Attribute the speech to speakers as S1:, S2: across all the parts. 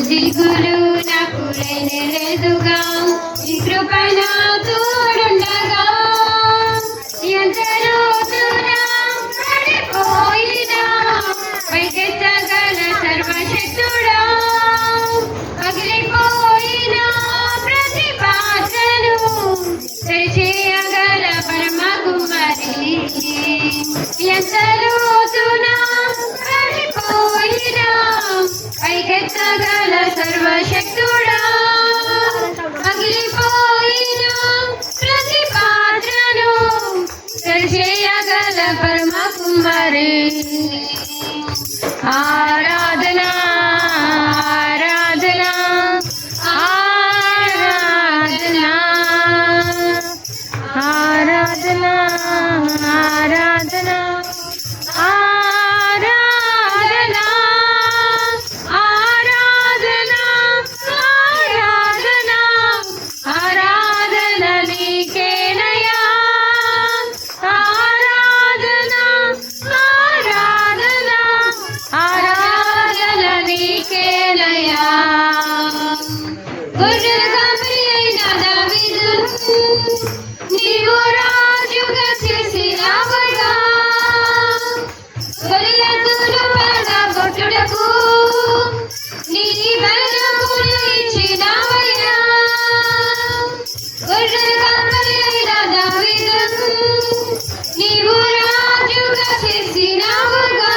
S1: దిగులు నాకు లేదుగా ఈ కృప నా తోడుండగా ఎంతలో దూరం పడిపోయినా పైకెత్తగల సర్వశక్తుడా పగిలిపోయిన ప్రతి పాత్రను సరిచేయగల పరమ కుమారి ఎంతలో పడిపోయినా పైకెత్తగల సర్వశక్తుడా పగిలిపోయిన ప్రతి పాత్రను సరిచేయగల పరమ కుమారి ఆరాధనా ఆరాధనా ఆరాధనా ఆరాధనా ఆరాధనా ఆరాధనా ఆరాధనా ఆరాధనా ఆరాధన నీకేనయ్యా ఆరాధనా ఆరాధనా ఆరాధన నీకేనయ్యా గొర్రెగా ప్రియైన దావీదు నీవు రాజుగా చేసినావయ్యా గొర్రెలను పడగొట్టుటకు నీ బలమును ఇచ్చినావయ్యా గొర్రెగా ప్రియైన దావీదు నీవు రాజుగా చేసినావుగా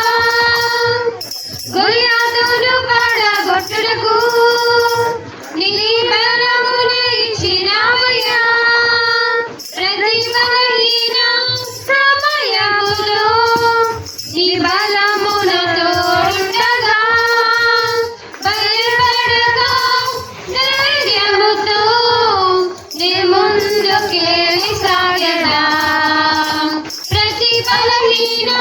S1: గొర్రెలను పడగొట్టుటకు నీ బలమును ఇచ్చినావయ్యా ప్రతి బలహీన సమయములో నీ బలమును తోడుండగా భయపడక ధైర్యముతో నీ ముందుకే సాగదా ప్రతి బలహీన